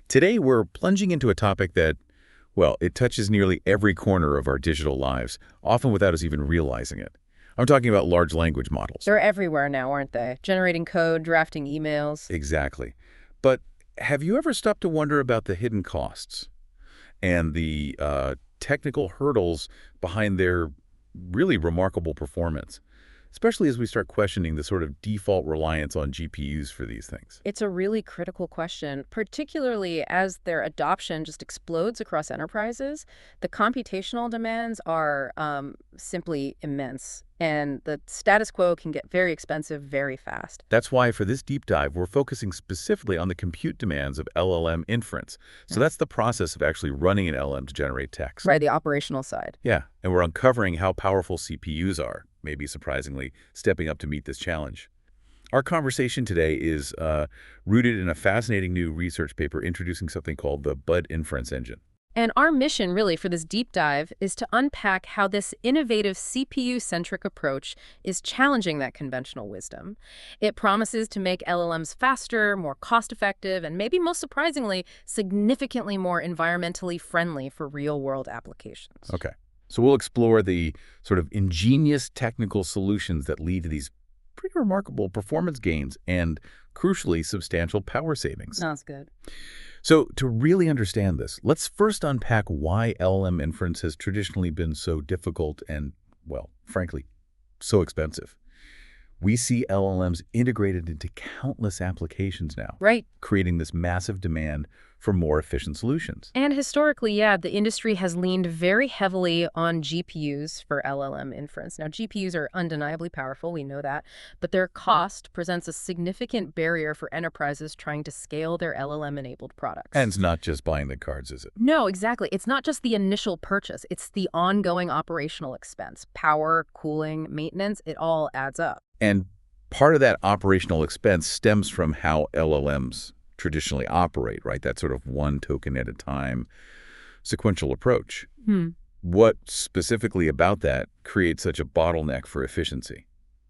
Today, we're plunging into a topic that, well, it touches nearly every corner of our digital lives, often without us even realizing it. I'm talking about large language models. They're everywhere now, aren't they? Generating code, drafting emails. Exactly. But have you ever stopped to wonder about the hidden costs and the technical hurdles behind their really remarkable performance, especially as we start questioning the sort of default reliance on GPUs for these things? It's a really critical question, particularly as their adoption just explodes across enterprises. The computational demands are simply immense, and the status quo can get very expensive very fast. That's why for this deep dive, we're focusing specifically on the compute demands of LLM inference. So that's the process of actually running an LLM to generate text. Right, the operational side. Yeah, and we're uncovering how powerful CPUs are, maybe surprisingly, stepping up to meet this challenge. Our conversation today is rooted in a fascinating new research paper introducing something called the Bud Inference Engine. And our mission, really, for this deep dive is to unpack how this innovative CPU-centric approach is challenging that conventional wisdom. It promises to make LLMs faster, more cost-effective, and maybe most surprisingly, significantly more environmentally friendly for real-world applications. Okay, so we'll explore the sort of ingenious technical solutions that lead to these pretty remarkable performance gains and, crucially, substantial power savings. Sounds good. So to really understand this, let's first unpack why LLM inference has traditionally been so difficult and, well, frankly, so expensive. We see LLMs integrated into countless applications now, Right. creating this massive demand for more efficient solutions. And historically, yeah, the industry has leaned very heavily on GPUs for LLM inference. Now, GPUs are undeniably powerful, we know that, but their cost presents a significant barrier for enterprises trying to scale their LLM-enabled products. And it's not just buying the cards, is it? No, exactly. It's not just the initial purchase. It's the ongoing operational expense. Power, cooling, maintenance, it all adds up. And part of that operational expense stems from how LLMs traditionally operate, right? That sort of one token at a time sequential approach. What specifically about that creates such a bottleneck for efficiency?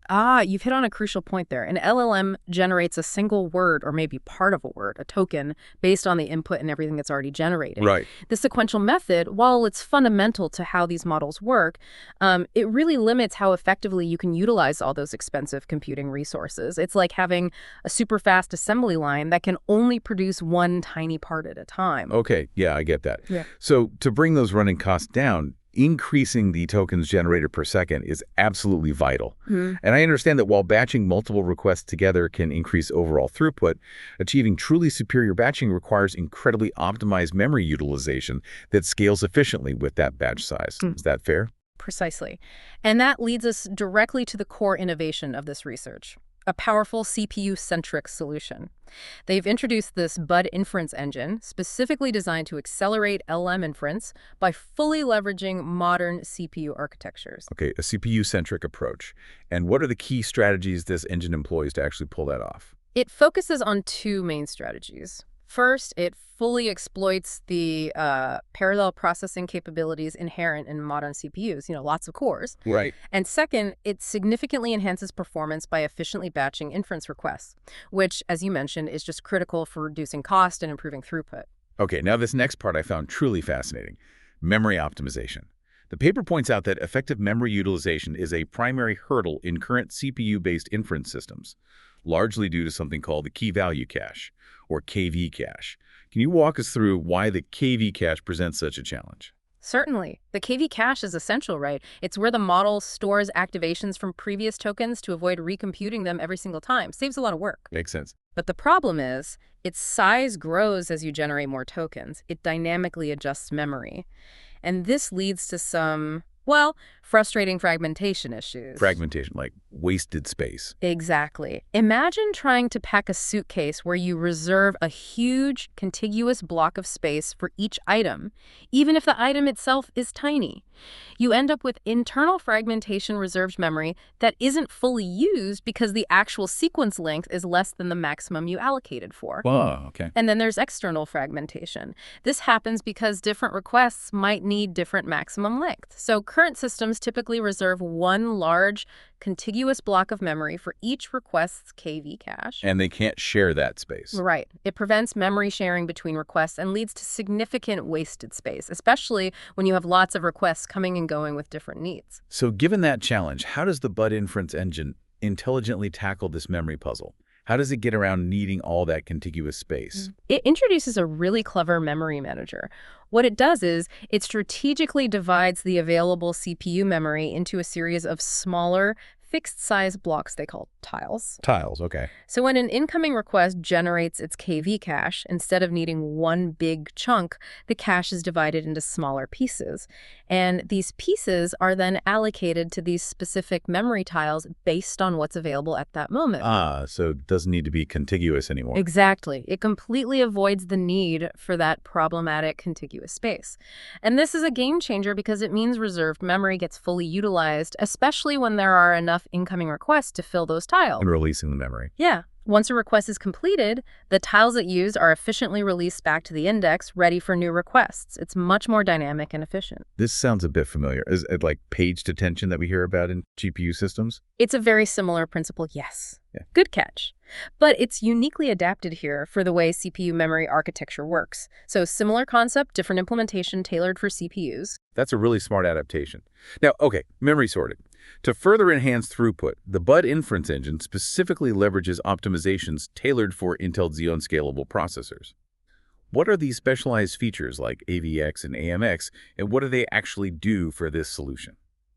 You've hit on a crucial point there. An LLM generates a single word or maybe part of a word, a token, based on the input and everything that's already generated. Right. The sequential method, while it's fundamental to how these models work, it really limits how effectively you can utilize all those expensive computing resources. It's like having a super fast assembly line that can only produce one tiny part at a time. Okay, yeah, I get that. Yeah. So to bring those running costs down, increasing the tokens generated per second is absolutely vital. And I understand that while batching multiple requests together can increase overall throughput, achieving truly superior batching requires incredibly optimized memory utilization that scales efficiently with that batch size. Is that fair? Precisely. And that leads us directly to the core innovation of this research, a powerful CPU-centric solution. They've introduced this Bud Inference Engine, specifically designed to accelerate LLM inference by fully leveraging modern CPU architectures. Okay, a CPU-centric approach. And what are the key strategies this engine employs to actually pull that off? It focuses on two main strategies. First, it fully exploits the parallel processing capabilities inherent in modern CPUs, lots of cores. Right. And second, it significantly enhances performance by efficiently batching inference requests, which, as you mentioned, is just critical for reducing cost and improving throughput. Okay, now this next part I found truly fascinating, memory optimization. The paper points out that effective memory utilization is a primary hurdle in current CPU-based inference systems, largely due to something called the key-value cache, or KV cache. Can you walk us through why the KV cache presents such a challenge? Certainly. The KV cache is essential, right? It's where the model stores activations from previous tokens to avoid recomputing them every single time. Saves a lot of work. Makes sense. But the problem is, its size grows as you generate more tokens. It dynamically adjusts memory. And this leads to some, well, frustrating fragmentation issues. Fragmentation, like wasted space. Exactly. Imagine trying to pack a suitcase where you reserve a huge, contiguous block of space for each item, even if the item itself is tiny. You end up with internal fragmentation reserved memory that isn't fully used because the actual sequence length is less than the maximum you allocated for. Whoa, okay. And then there's external fragmentation. This happens because different requests might need different maximum length. So current systems systems typically reserve one large, contiguous block of memory for each request's KV cache. And they can't share that space. Right. It prevents memory sharing between requests and leads to significant wasted space, especially when you have lots of requests coming and going with different needs. So given that challenge, how does the Bud inference engine intelligently tackle this memory puzzle? How does it get around needing all that contiguous space? It introduces a really clever memory manager. What it does is it strategically divides the available CPU memory into a series of smaller, fixed-size blocks they call tiles. Tiles, okay. So when an incoming request generates its KV cache, instead of needing one big chunk, the cache is divided into smaller pieces. And these pieces are then allocated to these specific memory tiles based on what's available at that moment. So it doesn't need to be contiguous anymore. Exactly. It completely avoids the need for that problematic contiguous space. And this is a game changer because it means reserved memory gets fully utilized, especially when there are enough incoming requests to fill those tiles. And releasing the memory. Yeah. Once a request is completed, the tiles it used are efficiently released back to the index, ready for new requests. It's much more dynamic and efficient. This sounds a bit familiar. Is it like paged attention that we hear about in GPU systems? It's a very similar principle, yes. Yeah. Good catch. But it's uniquely adapted here for the way CPU memory architecture works. So similar concept, different implementation tailored for CPUs. That's a really smart adaptation. Now, okay, memory sorting. To further enhance throughput, the Bud inference engine specifically leverages optimizations tailored for Intel Xeon scalable processors. What are these specialized features like AVX and AMX, and what do they actually do for this solution?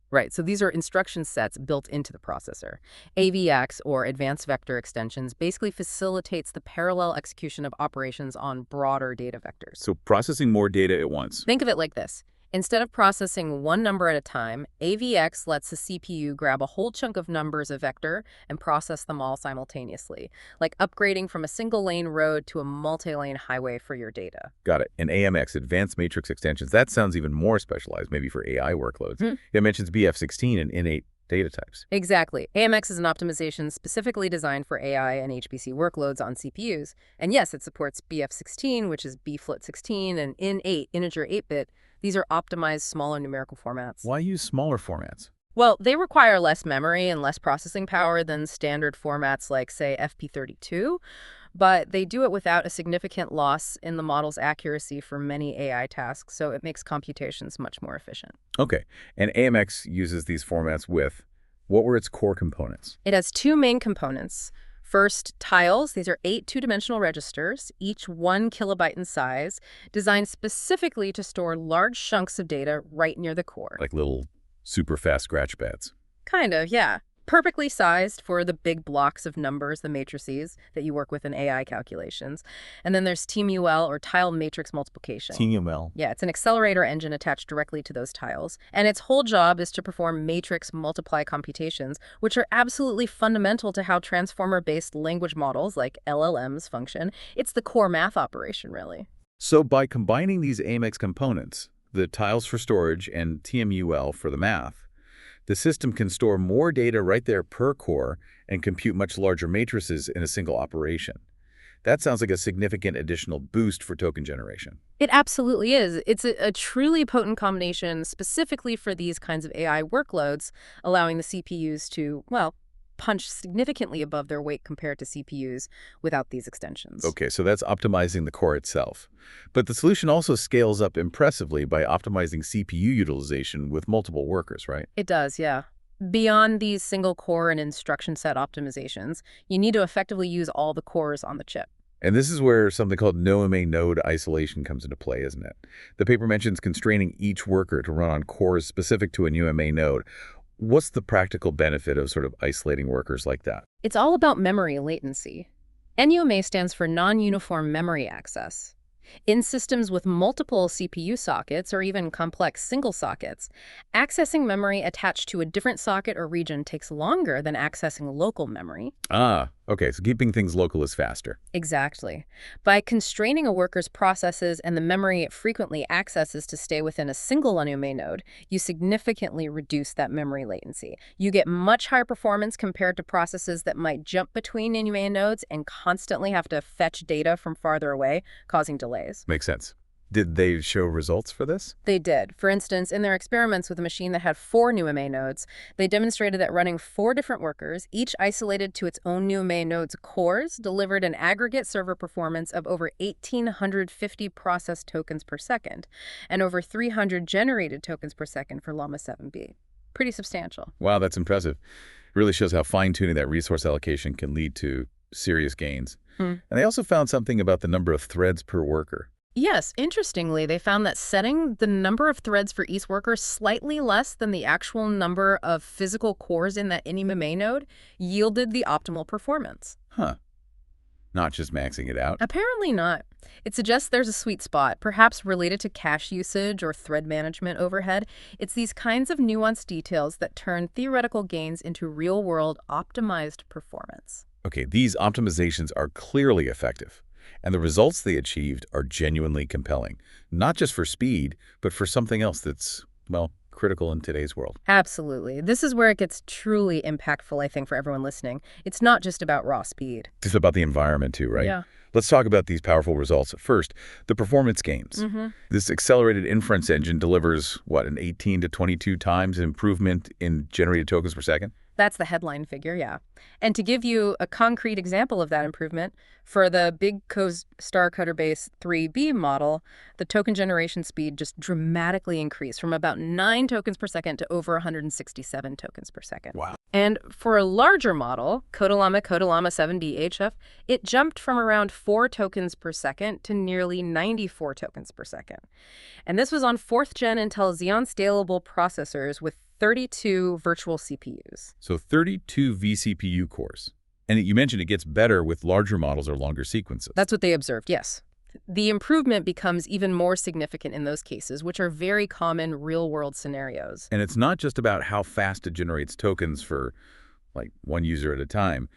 Right, so these are instruction sets built into the processor. AVX, or Advanced Vector Extensions, basically facilitates the parallel execution of operations on broader data vectors. So processing more data at once. Think of it like this. Instead of processing one number at a time, AVX lets the CPU grab a whole chunk of numbers a vector and process them all simultaneously, like upgrading from a single-lane road to a multi-lane highway for your data. Got it. And AMX, Advanced Matrix Extensions, that sounds even more specialized, maybe for AI workloads. It mentions BF16 and innate data types. Exactly. AMX is an optimization specifically designed for AI and HPC workloads on CPUs. And yes, it supports BF16, which is bflt16, and in8, integer 8-bit. These are optimized smaller numerical formats. Why use smaller formats? Well, they require less memory and less processing power than standard formats like, say, FP32, but they do it without a significant loss in the model's accuracy for many AI tasks, so it makes computations much more efficient. Okay, and AMX uses these formats with, what were its core components? It has two main components. First, tiles. These are 8 two-dimensional registers, each 1 kilobyte in size, designed specifically to store large chunks of data right near the core. Like little super fast scratch pads. Kind of, yeah. Perfectly sized for the big blocks of numbers, the matrices that you work with in AI calculations. And then there's TMUL, or tile matrix multiplication. TMUL. Yeah, it's an accelerator engine attached directly to those tiles. And its whole job is to perform matrix multiply computations, which are absolutely fundamental to how transformer-based language models like LLMs function. It's the core math operation, really. So by combining these AMX components, the tiles for storage and TMUL for the math, the system can store more data right there per core and compute much larger matrices in a single operation. That sounds like a significant additional boost for token generation. It absolutely is. It's a truly potent combination specifically for these kinds of AI workloads, allowing the CPUs to, well, punch significantly above their weight compared to CPUs without these extensions. Okay, so that's optimizing the core itself. But the solution also scales up impressively by optimizing CPU utilization with multiple workers, right? It does, yeah. Beyond these single core and instruction set optimizations, you need to effectively use all the cores on the chip. And this is where something called no-MA node isolation comes into play, isn't it? The paper mentions constraining each worker to run on cores specific to a no-MA node. What's the practical benefit of sort of isolating workers like that? It's all about memory latency. NUMA stands for non-uniform memory access. In systems with multiple CPU sockets or even complex single sockets, accessing memory attached to a different socket or region takes longer than accessing local memory. Okay, so keeping things local is faster. Exactly. By constraining a worker's processes and the memory it frequently accesses to stay within a single NUMA node, you significantly reduce that memory latency. You get much higher performance compared to processes that might jump between NUMA nodes and constantly have to fetch data from farther away, causing delays. Makes sense. Did they show results for this? They did. For instance, in their experiments with a machine that had 4 NUMA nodes, they demonstrated that running 4 different workers, each isolated to its own NUMA node's cores, delivered an aggregate server performance of over 1,850 processed tokens per second and over 300 generated tokens per second for Llama 7B. Pretty substantial. Wow, that's impressive. It really shows how fine-tuning that resource allocation can lead to serious gains. And they also found something about the number of threads per worker. Yes, interestingly, they found that setting the number of threads for each worker slightly less than the actual number of physical cores in that NUMA node yielded the optimal performance. Huh. Not just maxing it out. Apparently not. It suggests there's a sweet spot, perhaps related to cache usage or thread management overhead. It's these kinds of nuanced details that turn theoretical gains into real-world optimized performance. Okay, these optimizations are clearly effective, and the results they achieved are genuinely compelling, not just for speed, but for something else that's, well, critical in today's world. Absolutely. This is where it gets truly impactful, I think, for everyone listening. It's not just about raw speed. It's about the environment too, right? Yeah. Let's talk about these powerful results. First, the performance gains. This accelerated inference engine delivers, what, an 18 to 22 times improvement in generated tokens per second? That's the headline figure, yeah. And to give you a concrete example of that improvement, for the Big Co's Star Cutter Base 3B model, the token generation speed just dramatically increased from about 9 tokens per second to over 167 tokens per second. Wow. And for a larger model, Codalama 7B HF, it jumped from around 4 tokens per second to nearly 94 tokens per second. And this was on 4th-gen Intel Xeon scalable processors with 32 virtual CPUs. So 32 vCPU cores. And you mentioned it gets better with larger models or longer sequences. That's what they observed, yes. The improvement becomes even more significant in those cases, which are very common real-world scenarios. And it's not just about how fast it generates tokens for, like, one user at a time.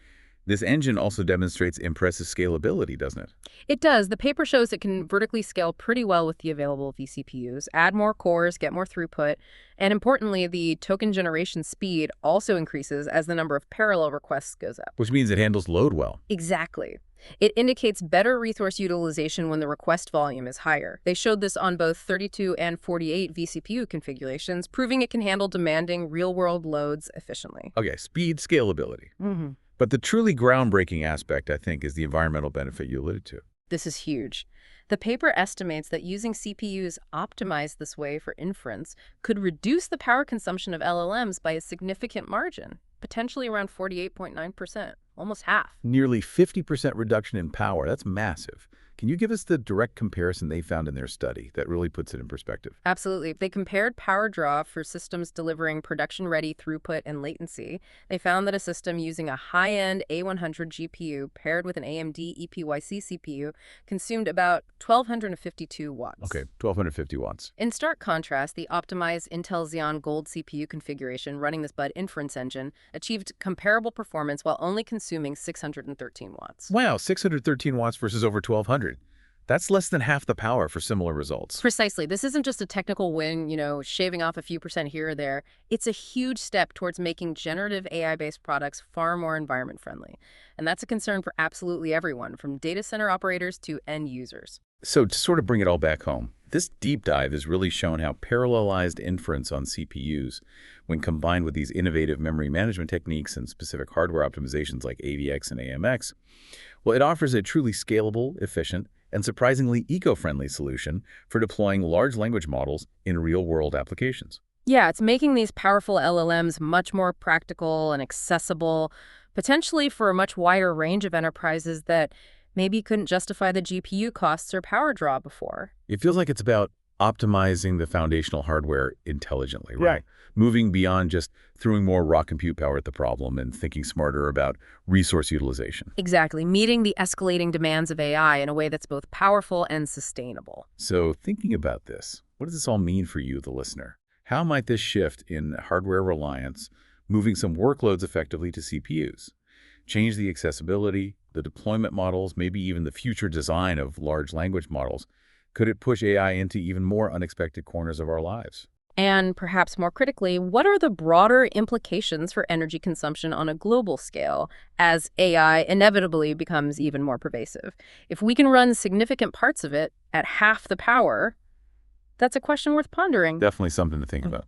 This engine also demonstrates impressive scalability, doesn't it? It does. The paper shows it can vertically scale pretty well with the available vCPUs, add more cores, get more throughput, and importantly, the token generation speed also increases as the number of parallel requests goes up. Which means it handles load well. Exactly. It indicates better resource utilization when the request volume is higher. They showed this on both 32 and 48 vCPU configurations, proving it can handle demanding real-world loads efficiently. Okay, speed, scalability. But the truly groundbreaking aspect, I think, is the environmental benefit you alluded to. This is huge. The paper estimates that using CPUs optimized this way for inference could reduce the power consumption of LLMs by a significant margin, potentially around 48.9%, almost half. Nearly 50% reduction in power. That's massive. Can you give us the direct comparison they found in their study that really puts it in perspective? Absolutely. They compared power draw for systems delivering production-ready throughput and latency. They found that a system using a high-end A100 GPU paired with an AMD EPYC CPU consumed about 1,252 watts. Okay, 1,250 watts. In stark contrast, the optimized Intel Xeon Gold CPU configuration running this BUD inference engine achieved comparable performance while only consuming 613 watts. Wow, 613 watts versus over 1,200. That's less than half the power for similar results. Precisely. This isn't just a technical win, shaving off a few percent here or there. It's a huge step towards making generative AI-based products far more environment-friendly. And that's a concern for absolutely everyone, from data center operators to end users. So to sort of bring it all back home, this deep dive has really shown how parallelized inference on CPUs, when combined with these innovative memory management techniques and specific hardware optimizations like AVX and AMX, well, it offers a truly scalable, efficient, and surprisingly eco-friendly solution for deploying large language models in real-world applications. Yeah, it's making these powerful LLMs much more practical and accessible, potentially for a much wider range of enterprises that maybe couldn't justify the GPU costs or power draw before. It feels like it's about optimizing the foundational hardware intelligently, right? Right. Moving beyond just throwing more raw compute power at the problem and thinking smarter about resource utilization. Exactly, meeting the escalating demands of AI in a way that's both powerful and sustainable. So thinking about this, what does this all mean for you, the listener? How might this shift in hardware reliance, moving some workloads effectively to CPUs, change the accessibility, the deployment models, maybe even the future design of large language models? Could it push AI into even more unexpected corners of our lives? And perhaps more critically, what are the broader implications for energy consumption on a global scale as AI inevitably becomes even more pervasive? If we can run significant parts of it at half the power, that's a question worth pondering. Definitely something to think about.